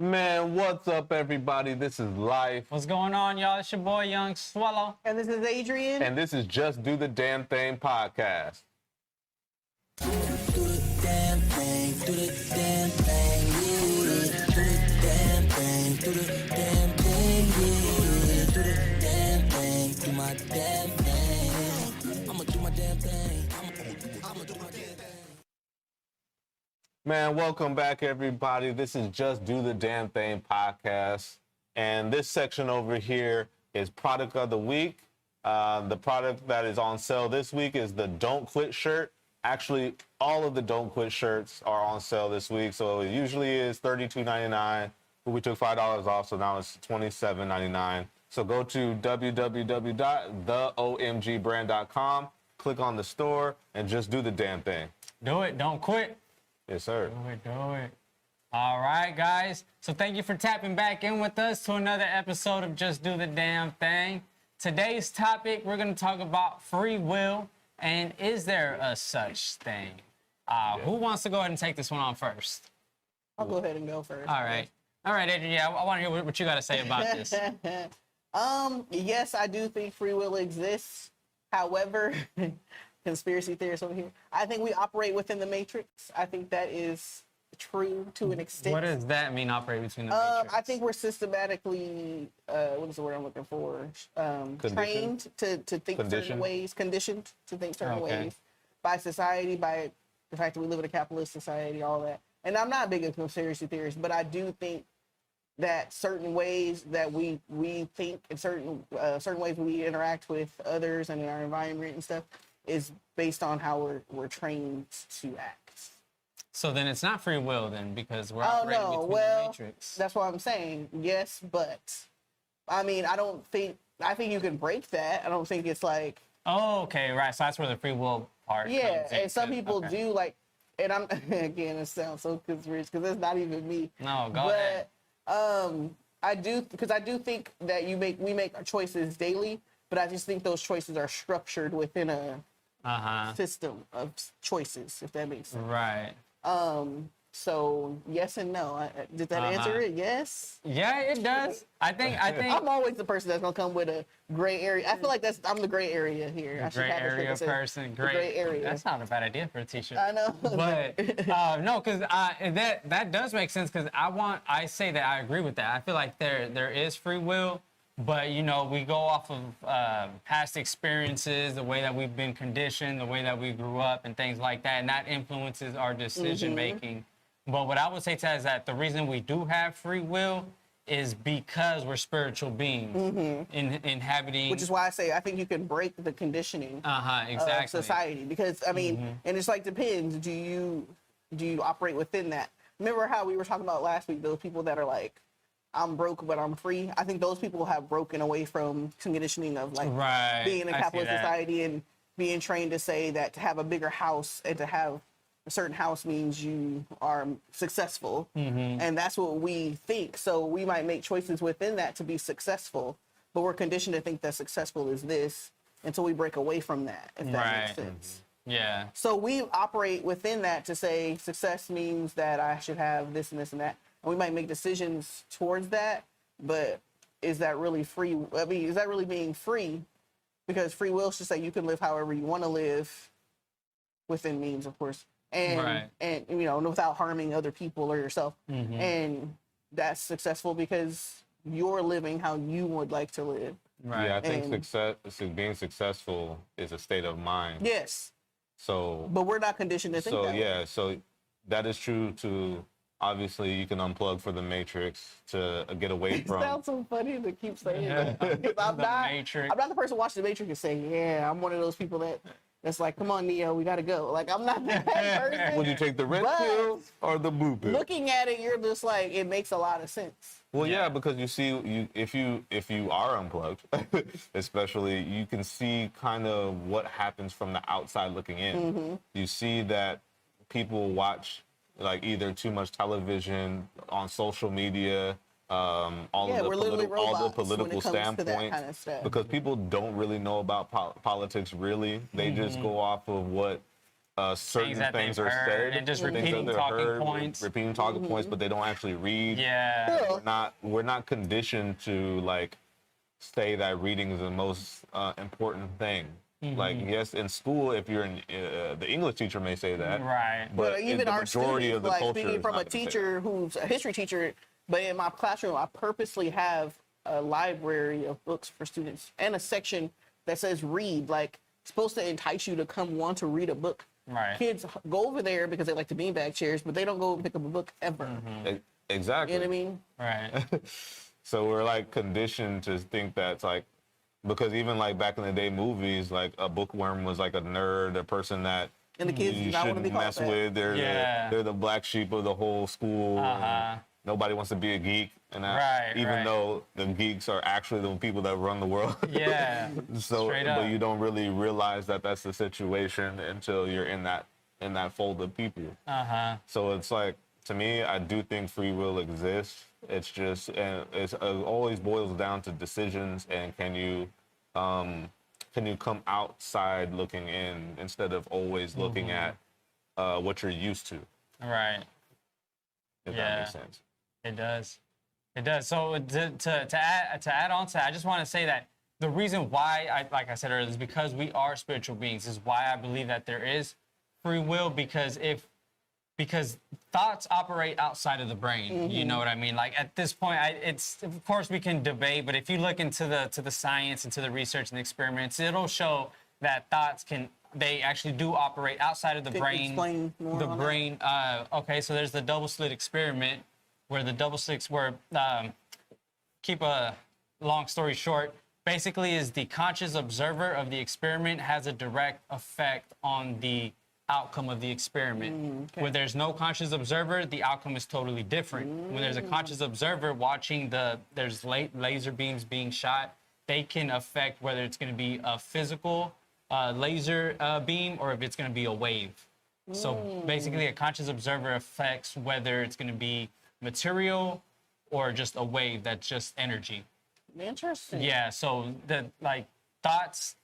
Man, what's up, everybody? This is Life, What's going on, y'all? It's your boy, Young Swallow. And this is Adrian. and this is Just Do the Damn Thing podcast. Do the damn thing, do the damn thing, yeah. Do the damn thing, do the damn thing, yeah. Do the damn thing, do my damn thing. I'ma do my damn thing. I'ma do my damn thing. Man, welcome back, everybody. This is Just Do the Damn Thing podcast. And this section over here is Product of the Week. The product that is on sale this week is the Don't Quit shirt. Actually, all of the Don't Quit shirts are on sale this week. So it usually is $32.99, but we took $5 off, so now it's $27.99. So go to www.theomgbrand.com, click on the store, and just do the damn thing. Do it. Don't quit. Yes, sir. Do it. Do it. All right, guys. So thank you for tapping back in with us to another episode of Just Do the Damn Thing. Today's topic, we're going to talk about free will, and is there a such thing? Who wants to go ahead and take this one on first? I'll go ahead and go first. All right. All right, Adrian. Yeah, I want to hear what you got to say about this. Yes, I do think free will exists. However, conspiracy theorists over here, I think we operate within the matrix. I think that is true to an extent. What does that mean, operate between the matrix? I think we're systematically, what is the word I'm looking for? Trained to think certain ways, conditioned to think certain ways by society, by the fact that we live in a capitalist society, all that. And I'm not big of conspiracy theorist, but I do think that certain ways that we think and certain ways we interact with others and in our environment and stuff is based on how we're trained to act. So then it's not free will then, because we're operating between the matrix. That's what I'm saying. Yes, but I mean, I think you can break that. I don't think it's like. Oh, okay, right. So that's where the free will part comes in. And some people do like, and I'm again, it sounds so conspiracy because it's not even me. No, go ahead. I do think that we make our choices daily, but I just think those choices are structured within a system of choices, if that makes sense. Right. So yes and no. Did that answer it? Yes. Yeah, it does. I think. I'm always the person that's gonna come with a gray area. I feel like I'm the gray area here. Gray area person. Gray area. That's not a bad idea for a t-shirt. I know. But no, because that does make sense. Because I say that I agree with that. I feel like there is free will, but you know we go off of past experiences, the way that we've been conditioned, the way that we grew up, and things like that, and that influences our decision making. But what I would say to that is that the reason we do have free will is because we're spiritual beings inhabiting. Which is why I say I think you can break the conditioning exactly. of society. Because I mean, and it's like depends. Do you operate within that? Remember how we were talking about last week? Those people that are like, I'm broke but I'm free. I think those people have broken away from conditioning of like being in a capitalist society and being trained to say that to have a bigger house and to have a certain house means you are successful, and that's what we think. So we might make choices within that to be successful, but we're conditioned to think that successful is this until we break away from that, if that makes sense. Yeah. So we operate within that to say success means that I should have this and this and that, and we might make decisions towards that, but is that really free? I mean, is that really being free? Because free will should say you can live however you want to live within means, of course. And you know, without harming other people or yourself, and that's successful because you're living how you would like to live. Right. Yeah, I think being successful is a state of mind. Yes. So. But we're not conditioned to think that. So yeah, so that is true to. Obviously, you can unplug for the matrix to get away from. It sounds so funny to keep saying that. I'm not the person watching the Matrix and saying, "Yeah, I'm one of those people that's like, come on, Neo, we gotta go." Like, I'm not that person. Would you take the red pill or the blue pill? Looking at it, you're just like, it makes a lot of sense. Well, yeah, because you see, if you are unplugged, especially, you can see kind of what happens from the outside looking in. You see that people watch like either too much television on social media, all the political standpoints, because people don't really know about politics. Really, they just go off of what certain that things they've are heard said, and just things that repeating they're talking heard, points. repeating talking points, but they don't actually read. Yeah. We're not conditioned to like say that reading is the most important thing. Like, yes, in school, if you're in the English teacher may say that, Right. But in even the our majority students, of the like culture speaking is from not a gonna say teacher who's a history teacher, but in my classroom, I purposely have a library of books for students and a section that says read, like supposed to entice you to come want to read a book. Right. Kids go over there because they like the beanbag chairs, but they don't go pick up a book ever. Exactly. You know what I mean? Right. So we're like conditioned to think that's like, because even like back in the day movies, like a bookworm was like a nerd, a person that And the kids do you not want to shouldn't be called mess that. with. Yeah. They're the black sheep of the whole school. And nobody wants to be a geek. And Right, even right. though the geeks are actually the people that run the world. Yeah. So, Straight but up. you don't really realize that that's the situation until you're in that fold of people. So it's like, to me, I do think free will exists. It's just, and it always boils down to decisions and can you come outside looking in instead of always looking at what you're used to, Right. if Yeah. that makes sense. It does. It does. So to add on to that, I just want to say that the reason why like I said earlier, is because we are spiritual beings. Is why I believe that there is free will, because thoughts operate outside of the brain. You know what I mean? Like at this point, it's of course we can debate, but if you look into the science, into the research and the experiments, it'll show that thoughts they actually do operate outside of the brain. Explain more on that. Okay, so there's the double slit experiment, where the double slits were, keep a long story short, basically is the conscious observer of the experiment has a direct effect on the outcome of the experiment. Okay. Where there's no conscious observer, the outcome is totally different. When there's a conscious observer watching there's laser beams being shot, they can affect whether it's going to be a physical laser beam or if it's going to be a wave. So basically a conscious observer affects whether it's going to be material or just a wave that's just energy. Interesting. Yeah, so thoughts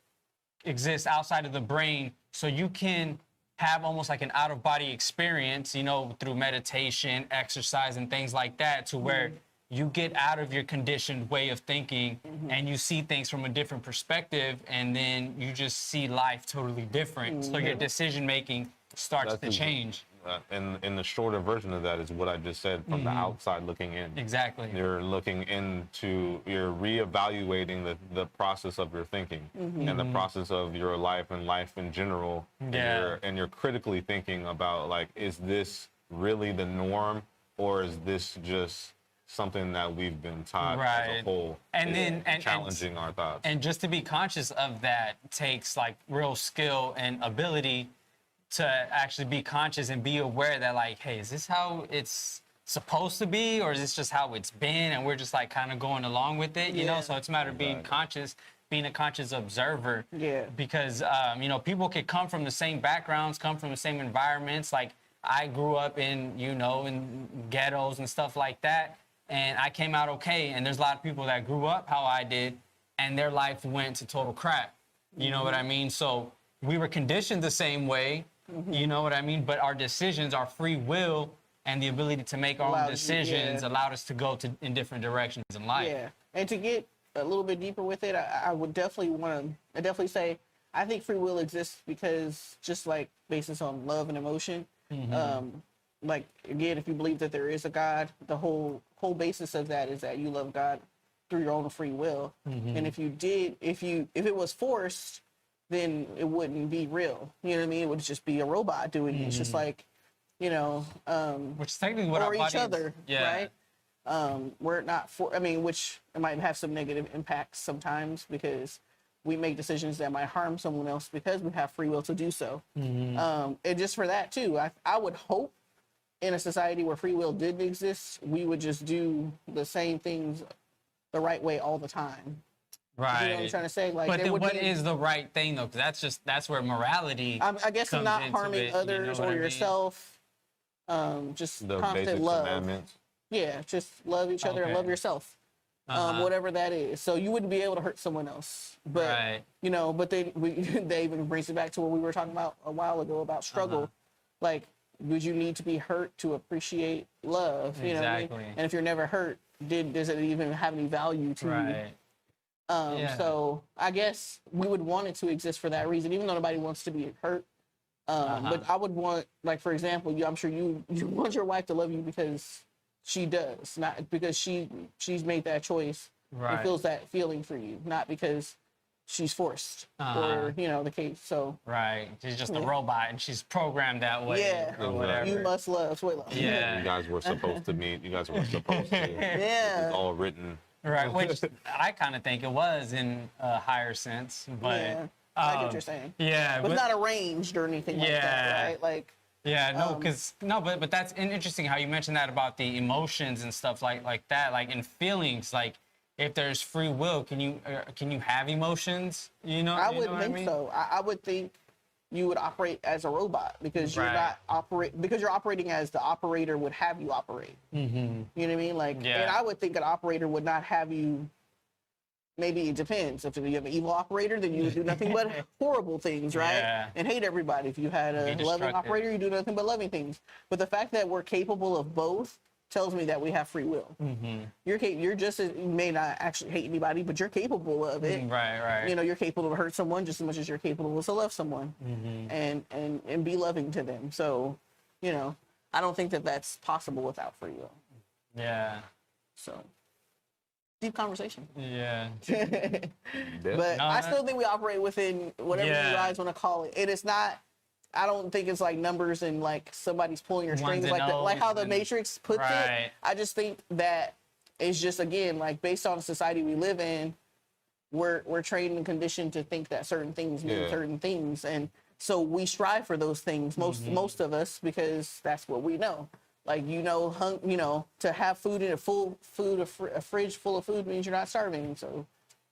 exist outside of the brain, so you can have almost like an out-of-body experience, through meditation, exercise, and things like that, to where you get out of your conditioned way of thinking and you see things from a different perspective, and then you just see life totally different. So your decision-making starts to change. And the shorter version of that is what I just said, from the outside looking in. Exactly. You're you're reevaluating the process of your thinking and the process of your life and life in general. Yeah. And you're critically thinking about, like, is this really the norm, or is this just something that we've been taught as a whole? And challenging our thoughts. And just to be conscious of that takes like real skill and ability to actually be conscious and be aware that, like, hey, is this how it's supposed to be, or is this just how it's been and we're just like kind of going along with it, you know? So it's a matter of being conscious, being a conscious observer. Yeah. Because people could come from the same backgrounds, come from the same environments. Like I grew up in ghettos and stuff like that, and I came out okay. And there's a lot of people that grew up how I did, and their life went to total crap. You know what I mean? So we were conditioned the same way. You know what I mean? But our decisions, our free will, and the ability to make our own decisions allowed us to go in different directions in life. Yeah, and to get a little bit deeper with it, I would definitely say I think free will exists because, just like basis on love and emotion, like again, if you believe that there is a God, the whole basis of that is that you love God through your own free will. And if it was forced, then it wouldn't be real. You know what I mean? It would just be a robot doing it. It's just like, which is technically what or our each body other, is. Yeah. right? We're not which it might have some negative impacts sometimes because we make decisions that might harm someone else because we have free will to do so. And just for that too, I would hope in a society where free will didn't exist, we would just do the same things the right way all the time. Right. You know what I'm trying to say? Like, but then what is the right thing though? Because that's where morality. I guess comes not into harming it, others what or I mean? yourself. Just The constant basic love. commandments. Yeah, just love each other and love Okay. yourself. whatever that is. So you wouldn't be able to hurt someone else. But, Right. you know, but then they even brings it back to what we were talking about a while ago about struggle. Like, would you need to be hurt to appreciate love? You know what I mean? Exactly. And if you're never hurt, does it even have any value to you? Right. Yeah. So I guess we would want it to exist for that reason, even though nobody wants to be hurt. But I would want, like, for example, I'm sure you want your wife to love you because she does, not because she's made that choice and Right. feels that feeling for you, not because she's forced or, you know, the case. So Right. She's just a robot and she's programmed that way Yeah. or whatever. you must love. Wait, love. Yeah. You guys were supposed to meet. You guys were supposed to. Yeah. It's all written. Right. Which I kind of think it was in a higher sense, but Yeah. I get what you're saying. yeah, But it's not arranged or anything like that, Yeah. right? Like, yeah, no, but that's interesting how you mentioned that about the emotions and stuff like that, like in feelings, like if there's free will, can you have emotions? You know, I you would know think what I mean? so. I would think you would operate as a robot because you're Right. not because you're operating as the operator would have you operate. Mm-hmm. You know what I mean? Like, Yeah. and I would think an operator would not have you. Maybe it depends. If you have an evil operator, then you would do nothing but horrible things, right? Yeah. And hate everybody. If you had a Be loving destructive. operator, you do nothing but loving things. But the fact that we're capable of both tells me that we have free will. Mm-hmm. You're just as, you may not actually hate anybody, but you're capable of it. Right. You know, you're capable of hurt someone just as much as you're capable of to love someone and be loving to them. So, you know, I don't think that that's possible without free will. Yeah. So, deep conversation. Yeah. But No, I still think we operate within whatever Yeah. you guys want to call it. It is not. I don't think it's like numbers and like somebody's pulling your strings Ones like and that, like how O's the and- Matrix puts Right. it. I just think that it's just again like based on the society we live in, we're trained and conditioned to think that certain things mean Yeah. certain things, and so we strive for those things. Most of us because that's what we know. Like to have food in a fridge full of food means you're not starving. So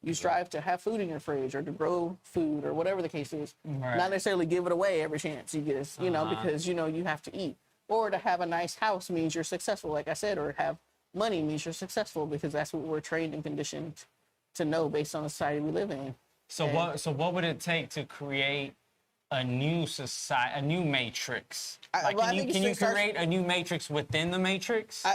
you strive to have food in your fridge or to grow food or whatever the case is. Right. Not necessarily give it away every chance you get, because you have to eat. Or to have a nice house means you're successful, like I said, or have money means you're successful because that's what we're trained and conditioned to know based on the society we live in. So what would it take to create a new society, a new matrix? Like, well, I can you think can you it starts- create a new matrix within the matrix?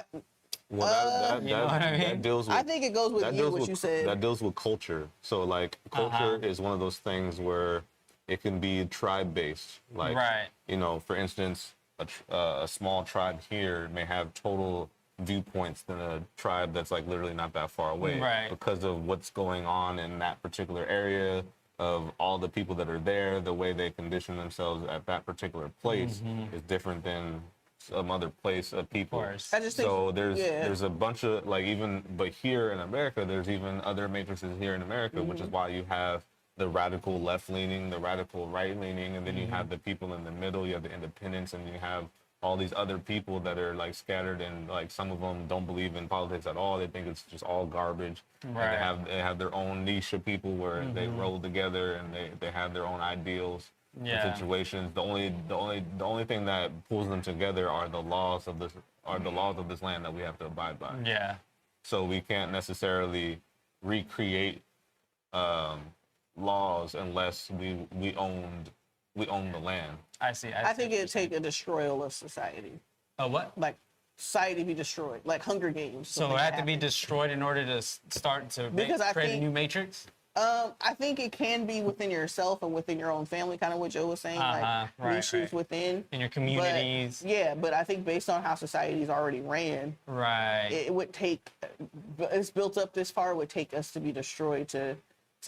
Well, You know what I mean? that deals with. I think it goes with that you, deals what with, you said. That deals with culture. So like culture is one of those things where it can be tribe based. Like Right. for instance, a small tribe here may have total viewpoints than a tribe that's like literally not that far away. Right. Because of what's going on in that particular area, of all the people that are there, the way they condition themselves at that particular place is different than some other place of people. course. I just think- So there's yeah. there's a bunch of but here in America, there's even other matrices here in America, which is why you have the radical left leaning, the radical right leaning, and then you have the people in the middle, you have the independents, and you have all these other people that are like scattered, and like some of them don't believe in politics at all. They think it's just all garbage. Right. And they have their own niche of people where they roll together and they have their own ideals Yeah. and situations. The only thing that pulls them together are the laws of this land that we have to abide by. Yeah. So we can't necessarily recreate laws unless we own the land. I see. I think it'd take a destroyal of society. what? Like society be destroyed, like Hunger Games. So it had to be destroyed in order to start to Because I create a think- new matrix. I think it can be within yourself and within your own family, kind of what Joe was saying, like right, niches right. within. In your But, communities. but I think based on how society's already ran, Right. it would take. It's built up this far. It would take us to be destroyed to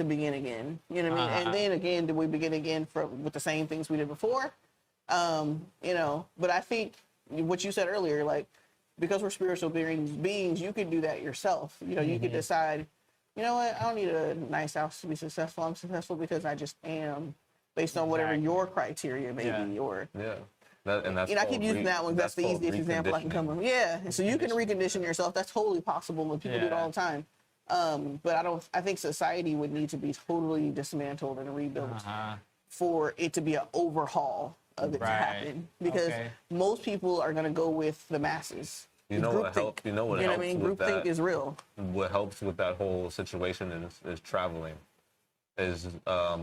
begin again. You know what I mean? And then again, do we begin again with the same things we did before? But I think what you said earlier, like because we're spiritual beings, you can do that yourself. You can decide. You know what? I don't need a nice house to be successful. I'm successful because I just am, based on whatever Exactly. your criteria may Yeah. be, or Yeah. And that's I keep using that one. That's the called easiest example I can come up. Yeah, and so you can recondition yourself. That's totally possible, but people do it Yeah. all the time. But I think society would need to be totally dismantled and rebuilt for it to be an overhaul of it to Right. happen. Because Okay. most people are going to go with the masses. You know what Groupthink. helps? You know what You know helps what I mean? with Groupthink that? is real. What helps with that whole situation is traveling, is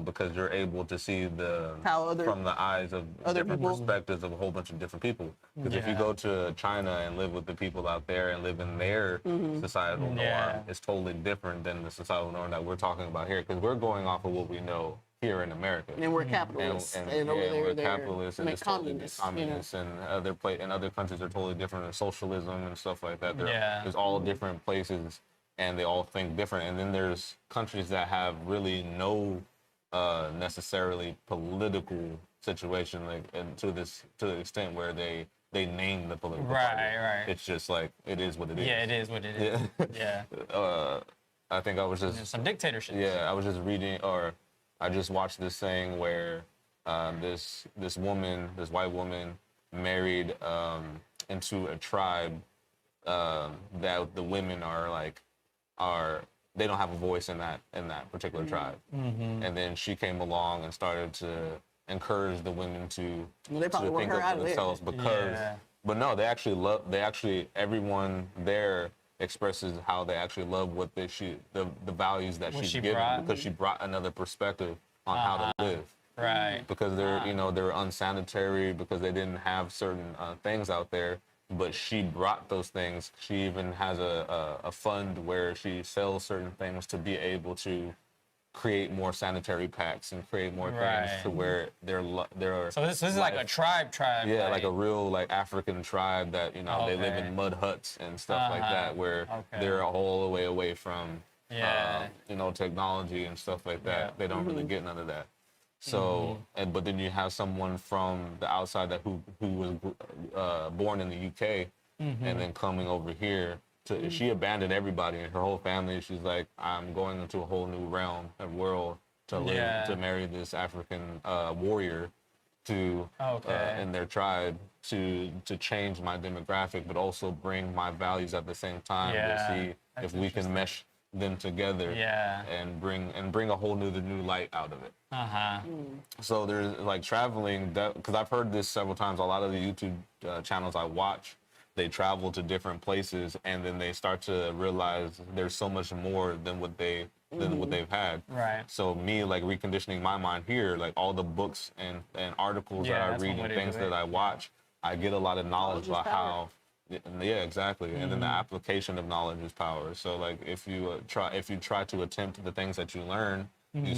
because you're able to see from the eyes of other different people. perspectives of a whole bunch of different people. Because if you Yeah. go to China and live with the people out there and live in their societal norm, Yeah. it's totally different than the societal norm that we're talking about here. Because we're going off of what we know here in America. And we're capitalists. And, over there, we're they're capitalists, and it's totally communists. communists, and other countries are totally different, and socialism and stuff like that. Yeah. There's all different places, and they all think different. And then there's countries that have really no necessarily political situation, like, and to the extent where they name the political party. Right. It's just like it is what it is. Yeah, it is what it is. Yeah. Yeah. I think I was just There's some dictatorship. I was just reading, or I just watched this thing where this white woman married into a tribe that the women they don't have a voice in that particular tribe. And then she came along and started to encourage the women to They probably want think her of out of there. themselves because, Yeah. but no, everyone there expresses how they actually love what the values that What she's she given, brought. because she brought another perspective on how to live. Right. Because they're unsanitary, because they didn't have certain things out there, but she brought those things. She even has a fund where she sells certain things to be able to create more sanitary packs and create more things Right. to where they're So this is like a tribe. yeah, like a real African tribe that they live Okay. in mud huts and stuff like that, where Okay. they're all the way away from Yeah. technology and stuff like that. Yeah. They don't really get none of that. So, but then you have someone from the outside who was born in the UK and then coming over here. She abandoned everybody and her whole family. She's like, I'm going into a whole new realm and world to live, Yeah. to marry this African warrior to Okay. in their tribe to change my demographic, but also bring my values at the same time Yeah, to see that's if we can mesh them together Yeah. and bring a whole new light out of it. Uh-huh. So there's like traveling, because I've heard this several times. A lot of the YouTube channels I watch, they travel to different places and then they start to realize there's so much more than what they've had. Right. So me like reconditioning my mind here, like all the books and articles Yeah, that I that's read one way and to things do it. that I watch, I get a lot of knowledge Knowledge is about power. how. Yeah, exactly. And then the application of knowledge is power. So like if you try to attempt the things that you learn, you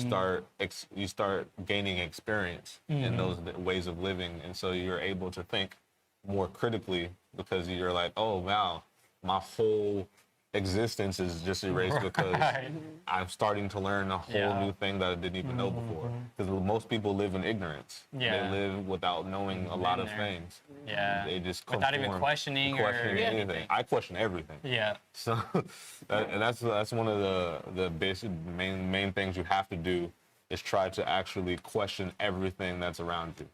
start gaining experience in those ways of living, and so you're able to think more critically because you're like, oh wow, my whole existence is just erased because Right. I'm starting to learn a whole Yeah. new thing that I didn't even know before. Because most people live in ignorance. Yeah. They live without knowing a lot of there. things. Yeah. They just Without even conform- questioning or anything. anything. I question everything. Yeah. So and that's one of the basic main things you have to do is try to actually question everything that's around you,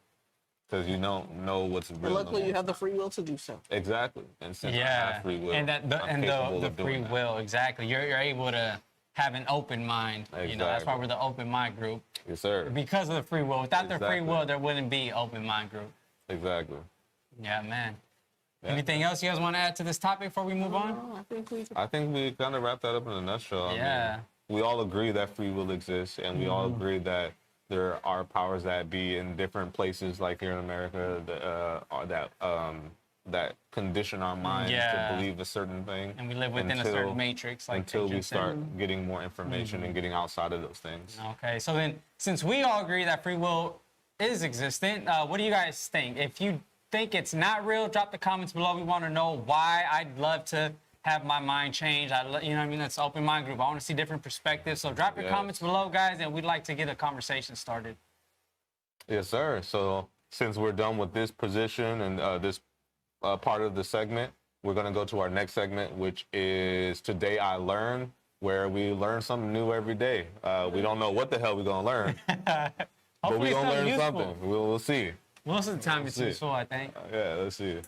because you don't know what's real. But luckily, no you more. have the free will to do so. Exactly, and since I Yeah. have free will, And I'm the capable of doing free that. will, exactly. You're able to have an open mind. You know, that's why Exactly. we're the open mind group. Yes, sir. Because of the free will. Without the free Exactly. will, there wouldn't be open mind group. Exactly. Yeah, man. Yeah. Anything else you guys want to add to this topic before we move on? Oh, I think we kind of wrapped that up in a nutshell. I Yeah. mean, we all agree that free will exists, and we all agree that there are powers that be in different places, like here in America, that condition our minds Yeah. to believe a certain thing. And we live within a until- certain matrix. Like until we Adrian said. start getting more information and getting outside of those things. Okay, so then since we all agree that free will is existent, what do you guys think? If you think it's not real, drop the comments below. We want to know why. I'd love to have my mind change. You know what I mean? That's open mind group. I want to see different perspectives. So drop your Yes. comments below, guys, and we'd like to get a conversation started. Yes, sir. So since we're done with this position and this part of the segment, we're going to go to our next segment, which is Today I Learned, where we learn something new every day. We don't know what the hell we're going to learn, but Hopefully we're it's going to learn something useful. something. We'll see. Most of the time it's see. useful, I think. Yeah, let's see.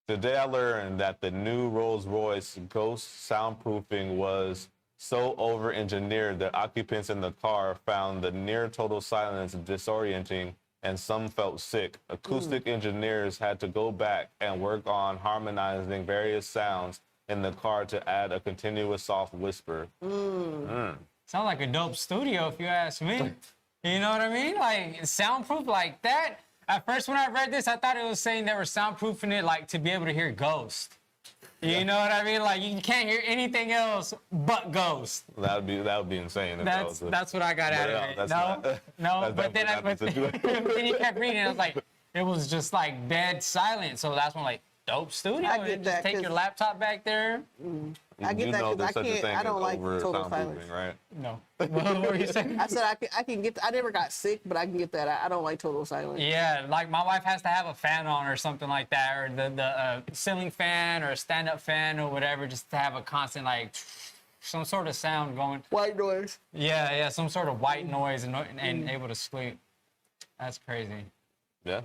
Today I learned that the new Rolls-Royce Ghost soundproofing was so over-engineered that occupants in the car found the near total silence disorienting and some felt sick. Acoustic engineers had to go back and work on harmonizing various sounds in the car to add a continuous soft whisper. Sounds like a dope studio, if you ask me. You know what I mean? Like, soundproof like that. At first, when I read this, I thought it was saying they were soundproofing it, like, to be able to hear Ghost. You know what I mean? Like, you can't hear anything else but Ghost. That would be insane. If that was That's what I got out of it. that's No, not- no, that's but then then you kept reading, I was like, it was just like dead silent. So that's when like, dope studio. I get Just that, take your 'cause- laptop back there. I get you that know 'cause I there's such a can't- thing I don't as like over total soundproofing, silence. right? No. What were you saying? I said I can get. I never got sick, but I can get that. I don't like total silence. Yeah, like my wife has to have a fan on or something like that, or the ceiling fan or a stand-up fan or whatever, just to have a constant like some sort of sound going. White noise. Yeah, some sort of white noise and able to sleep. That's crazy. Yeah.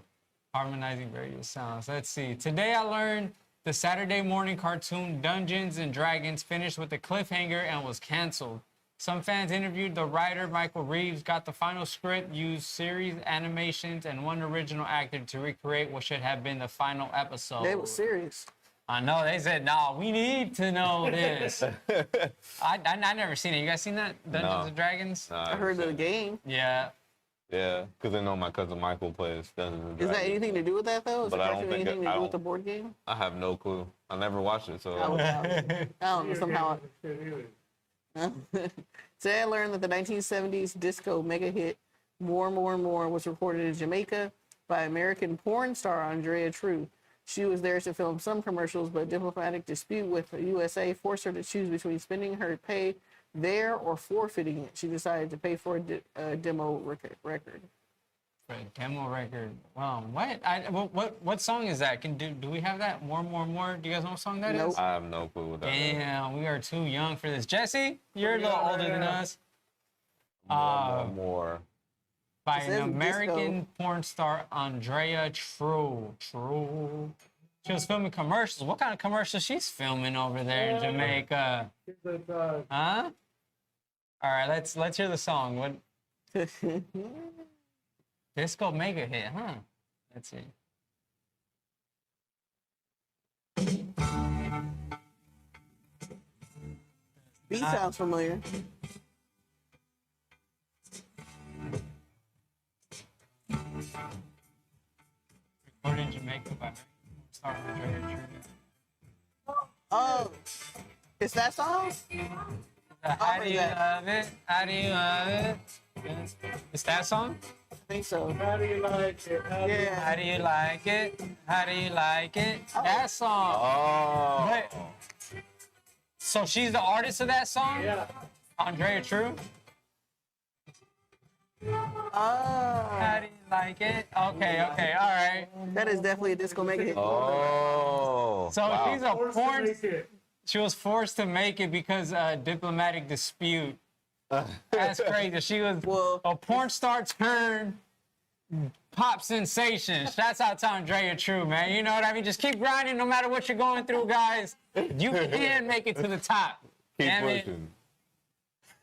Harmonizing various sounds. Let's see. Today I learned the Saturday morning cartoon Dungeons and Dragons finished with a cliffhanger and was canceled. Some fans interviewed the writer, Michael Reeves, got the final script, used series animations, and one original actor to recreate what should have been the final episode. They was serious. I know. They said, "Nah, we need to know this." I never seen it. You guys seen that? Dungeons and Dragons? I heard of the game. Yeah. Yeah, because I know my cousin Michael plays Dungeons and Is that Dragons. anything to do with that though? Is But the I don't cartoon think anything it- to I do with don't- the board game? I have no clue. I never watched it, so I don't know. Somehow. Today I learned that the 1970s disco mega hit "More, More, More" was recorded in Jamaica by American porn star Andrea True. She was there to film some commercials, but a diplomatic dispute with the USA forced her to choose between spending her pay there or forfeiting it. She decided to pay for a demo record. For a demo record. Wow. What song is that? Do we have that? More, More, More. Do you guys know what song that is? Nope. I have no clue what that is. Damn, we are too young for this. Jesse, you're a little older than us. More. By It an says American disco. porn star, Andrea True. She was filming commercials. What kind of commercials she's filming over there in Jamaica? Huh? All right, let's hear the song. What disco mega hit, huh? Let's see. Beat sounds familiar. Recorded in Jamaica by American porn star Andrea True. Oh, it's that song? How do you that. love it? How do you love it? It's that song? I think so. How do you like it? Yeah. How do you like it? How do you like it? That song. Oh. But, so she's the artist of that song? Yeah. Andrea True? Oh, How do you like it? Okay, all right. that is definitely a disco mega hit. Oh. So wow. she's a Forced to porn. make it. She was forced to make it because diplomatic dispute. That's crazy. She was Well- a porn star turned pop sensation. Shouts out to Andrea True, man. You know what I mean? Just keep grinding no matter what you're going through, guys. You can make it to the top. Keep Damn it.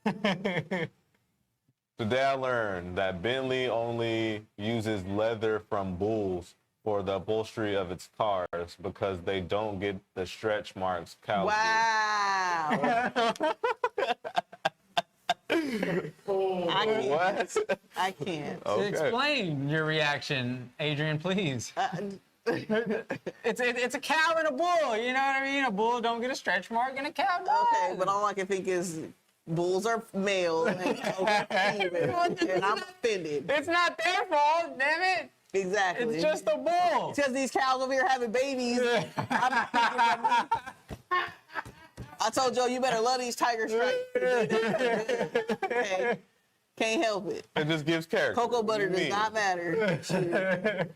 pushing. Today I learned that Bentley only uses leather from bulls for the upholstery of its cars because they don't get the stretch marks cows Wow. I do. can't. What? I can't. Okay. Explain your reaction, Adrian, please. It's a cow and a bull. You know what I mean? A bull don't get a stretch mark, and a cow does. Okay, but all I can think is bulls are male and cows are female, and I'm offended. It's not their fault, damn it. Exactly. It's just a bull. because these cows over here having babies. I told Joe you better love these tiger stripes. Okay. Can't help it. It just gives character. Cocoa What do butter you does mean? not matter. Shoot,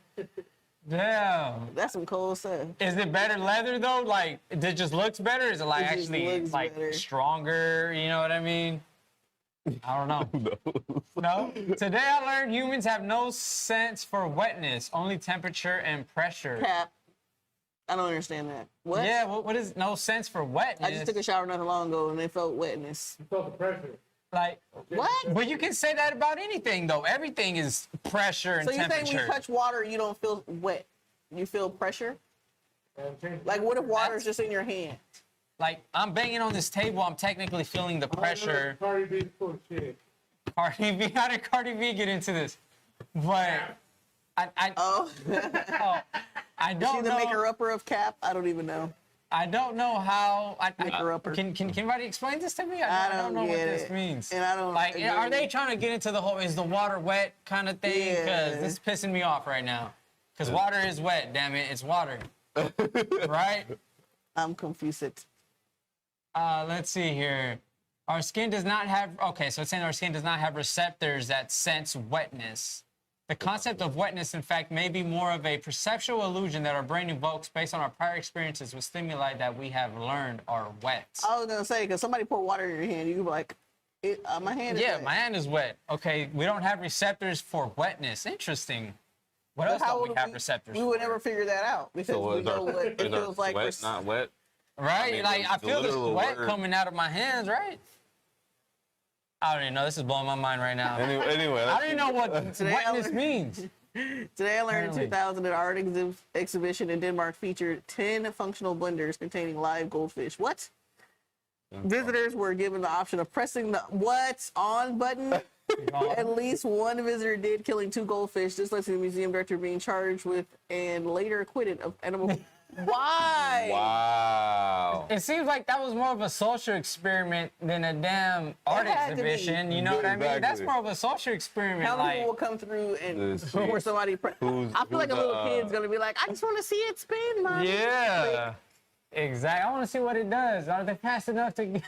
Damn. that's some cold stuff. Is it better leather though? Like, it just looks better? Is it like It just actually looks like better. stronger? You know what I mean? I don't know. No. Today I learned humans have no sense for wetness, only temperature and pressure. Cap. I don't understand that. What? Yeah, what is no sense for wetness? I just took a shower not too long ago and it felt wetness. You felt the pressure. Like, What? but you can say that about anything, though. Everything is pressure and So you're saying temperature. when you touch water, you don't feel wet? You feel pressure? Like, what if water is just in your hand? Like, I'm banging on this table. I'm technically feeling the pressure. Cardi B full shit. Cardi B, how did Cardi B get into this? But Oh, I she don't the know. maker-upper of Cap? I don't even know. I don't know how. Maker-upper. Can anybody explain this to me? I I don't know what get this it. means. And I don't Like, agree. are they trying to get into the whole is the water wet kind of thing? Because Yeah. this is pissing me off right now. Because water is wet, damn it, it's water, right? I'm confused. Let's see here. Our skin does not have. Okay, so it's saying our skin does not have receptors that sense wetness. The concept of wetness, in fact, may be more of a perceptual illusion that our brain invokes based on our prior experiences with stimuli that we have learned are wet. I was gonna say, because somebody pour water in your hand, you be like, my hand is Yeah, wet. my hand is wet. Okay, we don't have receptors for wetness. Interesting. What But else how don't we would have receptors We for? would never figure that out because So we is know our, what it is our feels like. sweat not wet? Right? I mean, like, I the feel the literal sweat word. coming out of my hands, right? I don't even know. This is blowing my mind right now. Anyway, I don't even know what Today I wetness learned- means. Today I learned Apparently. in 2000 an art exhibition in Denmark featured 10 functional blenders containing live goldfish. What? Visitors were given the option of pressing the what's on button. At least one visitor did, killing 2 goldfish. This led to the museum director being charged with and later acquitted of animal. Why? Wow. It seems like that was more of a social experiment than a damn art had to be. exhibition. You know what I mean? That's Exactly. more of a social experiment. How many Like, people will come through and This where is- somebody? who's- I feel like a who's, little kid's gonna be like, I just want to see it spin, mom. yeah. Exactly. I want to see what it does. Are they fast enough to?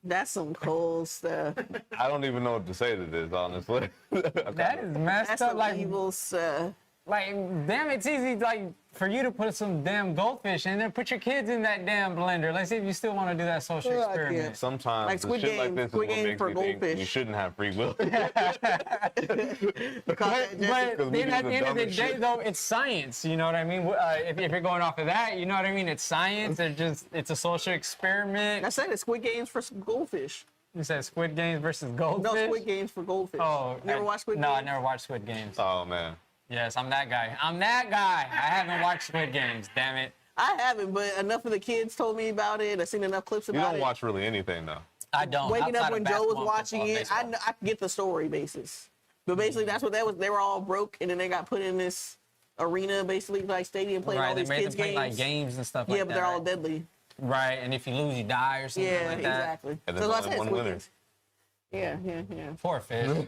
That's some cool stuff. I don't even know what to say to this, honestly. That is messed That's up. some Like, evil stuff. like, damn, it's easy. Like, for you to put some damn goldfish in there, put your kids in that damn blender. Let's see if you still want to do that social Oh, I experiment. can't. Sometimes Like the Squid shit like Game- this is Squid what Game makes for me think goldfish. you shouldn't have free will. But Because we then at do the end of the dumbest day, shit. though, it's science. You know what I mean? If you're going off of that, you know what I mean? It's science. It's a social experiment. I said it. Squid Games for goldfish. You said Squid Games versus goldfish? No, Squid Games for goldfish. Oh, Never watched Squid No, Games? I never watched Squid Games. Oh man. Yes, I'm that guy. I'm that guy. I haven't watched Squid Games. Damn it. I haven't, but enough of the kids told me about it. I've seen enough clips You about don't it. watch really anything though. I don't. Waking Outside up of when Joe was basketball, watching football, it, baseball. I get the story basis. But basically, that's what that was. They were all broke, and then they got put in this arena, basically like stadium, playing Right, all they these made them kids play games. like games and stuff Yeah, like but that. they're all right? deadly. Right, and if you lose, you die or something Yeah, like that. exactly. And So there's I only said one Squid winner. Games. Yeah. Poor fish.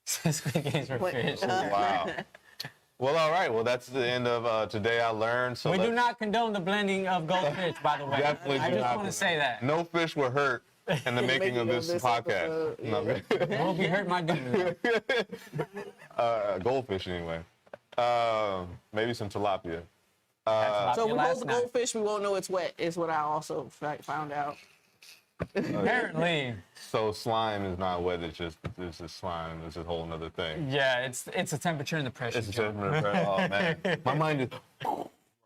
Squid Games for Wait, fish. Wow. Well, all right. Well, that's the end of Today I Learned. So We do let's- not condone the blending of goldfish, by the way. Definitely I do just not want to say that. No fish were hurt in the making of this podcast. episode, No, We'll be hurt my dude. goldfish anyway. Maybe some tilapia. So if we hold last the night. goldfish, we won't know it's wet. Is what I also found out. Apparently, So slime is not wet. It's just slime. It's a whole other thing. yeah, it's a temperature and the pressure. It's a Joe. oh man, my mind is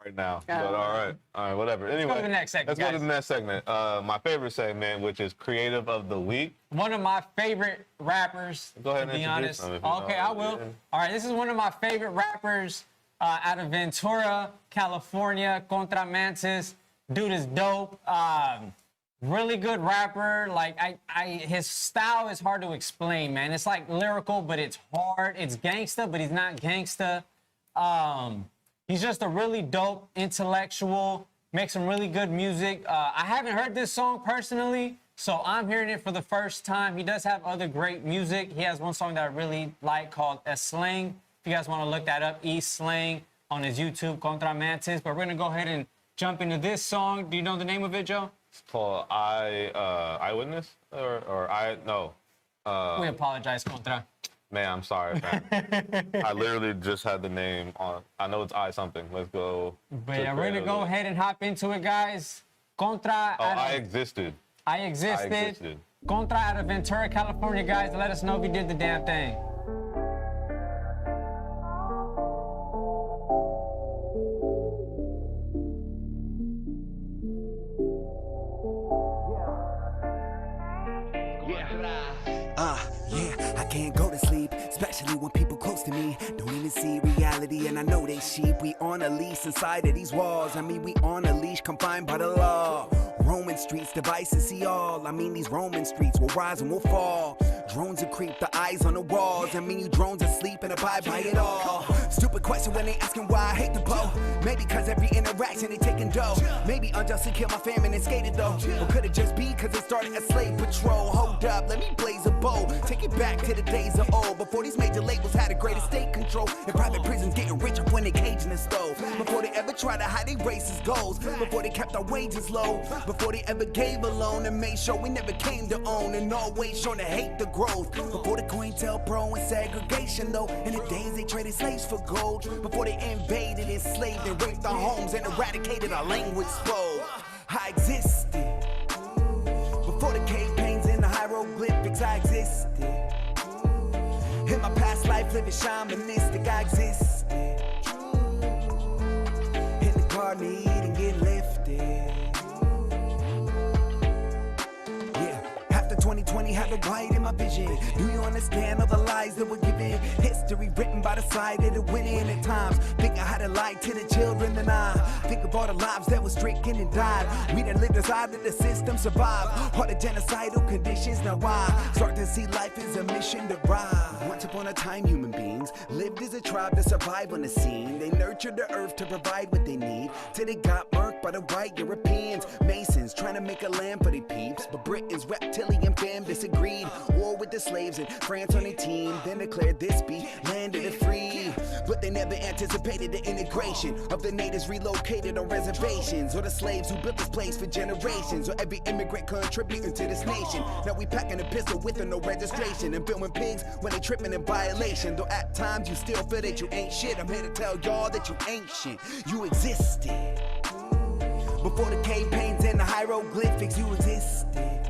right now. But all right, whatever. Anyway, to the next segment, Let's go to guys. the next segment. My favorite segment, which is Creative of the Week. One of my favorite rappers, Go ahead to and be introduce honest. them if you know Okay, I it, will. yeah. All right, this is one of my favorite rappers out of Ventura, California, Kontra Mantis. Dude is dope. Really good rapper. Like his style is hard to explain, man. It's like lyrical, but it's hard. It's gangsta, but he's not gangsta. He's just a really dope intellectual. Makes some really good music. I haven't heard this song personally, so I'm hearing it for the first time. He does have other great music. He has one song that I really like called "A Slang." If you guys want to look that up, E Slang on his YouTube, Kontra Mantis. But we're gonna go ahead and jump into this song. Do you know the name of it, Joe? It's called Eyewitness or I no. We apologize, Kontra. Man, I'm sorry, man. I literally just had the name on. I know it's I something. Let's go. But to yeah, we're gonna Creative go of the Week. ahead and hop into it, guys. Kontra. Oh, out of- I existed. I existed. I existed. Kontra out of Ventura, California, guys. Let us know if you did the damn thing. Yeah, I can't go to sleep, especially when people close to me don't even see reality, and I know they sheep. We on a leash inside of these walls. I mean, we on a leash confined by the law. Roman streets, devices see all. I mean, these Roman streets will rise and will fall. Drones will creep, the eyes on the walls. I mean, you drones asleep and abide by it all. Stupid question when they asking why I hate the bow. Maybe cause every interaction they taking dough. Maybe unjustly kill my family and skated though. Or could it just be cause they started a slave patrol? Hold up, let me blaze a bow. Take it back to the days of old, before these major labels had a greater state control. And private prisons getting rich up when they cage in the stove. Before they ever tried to hide their racist goals. Before they kept our wages low. Before they ever gave a loan and made sure we never came to own. And always shown to hate the growth. Before the COINTELPRO and segregation though. In the days they traded slaves for gold. Before they invaded, enslaved, and raped our homes and eradicated our language spoke. I existed. Before the cave paintings and the hieroglyphics, I existed. In my past life, living shamanistic, I existed. In the Garden of Eden, get lifted. Yeah, after 2020, had the white in my vision. Do you understand all the lies that were given? History written by the side of the winning at times. Think I had to lie to the children and I think of all the lives that were stricken and died. We that lived inside of the system survived all the genocidal conditions. Now I start to see life as a mission to rise. Once upon a time, human beings lived as a tribe to survive on the scene. They nurtured the earth to provide what they need, till they got murked by the white Europeans. Masons trying to make a land for their peeps, but Britain's reptilian fam disagreed. War with the slaves and France on their team, then declared this be land of the free. But they never anticipated the integration of the natives relocated on reservations, or the slaves who built this place for generations, or every immigrant contributing to this nation. Now we packing a pistol with or no registration, and filming pigs when they tripping in violation. Though at times you still feel that you ain't shit, I'm here to tell y'all that you ain't shit. You existed. Before the cave paintings and the hieroglyphics, you existed.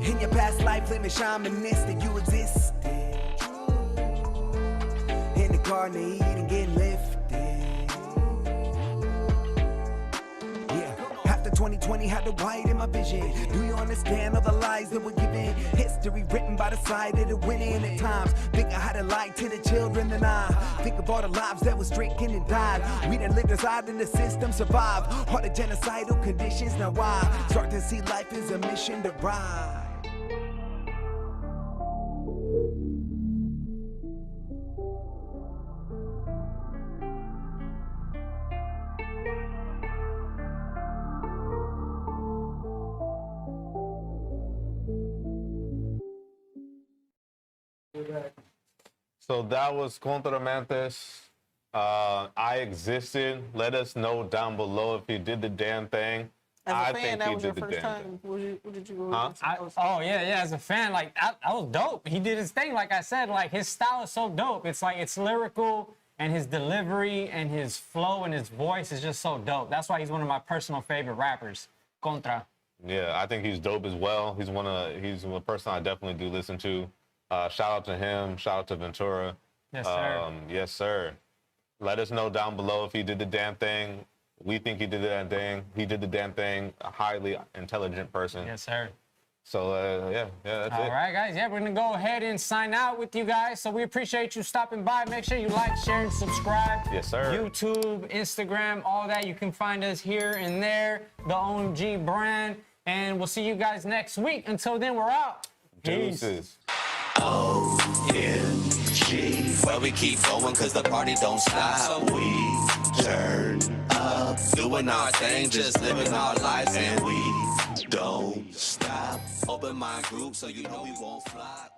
In your past life, living shamanistic, you existed. In the Garden of Eden, get lifted. Yeah, after 2020, had the white in my vision. Do you understand all the lies that were given? History written by the side of the winning at times. Think I had to lie to the children and I think of all the lives that were stricken and died. We that lived inside of the system survived all the genocidal conditions. Now I start to see life as a mission to rise. So that was Kontra Mantis. I existed. Let us know down below if you did the damn thing. As a I fan, think that he was your did the first damn time. thing. What did you Huh? Oh yeah, as a fan, like that was dope. He did his thing, like I said, like his style is so dope. It's like it's lyrical, and his delivery and his flow and his voice is just so dope. That's why he's one of my personal favorite rappers, Kontra. Yeah, I think he's dope as well. He's one person I definitely do listen to. Shout out to him. Shout out to Ventura. Yes, sir. Yes, sir. Let us know down below if he did the damn thing. We think he did the damn thing. He did the damn thing. A highly intelligent person. Yes, sir. So, yeah, that's it. All right, guys. Yeah, we're going to go ahead and sign out with you guys. So we appreciate you stopping by. Make sure you like, share, and subscribe. Yes, sir. YouTube, Instagram, all that. You can find us here and there, the OMG brand. And we'll see you guys next week. Until then, we're out. Peace. Deuces. OMG. Well, we keep going cause the party don't stop. So we turn up, doing our thing, just living our lives, and we don't stop. Open my group so you know we won't flop.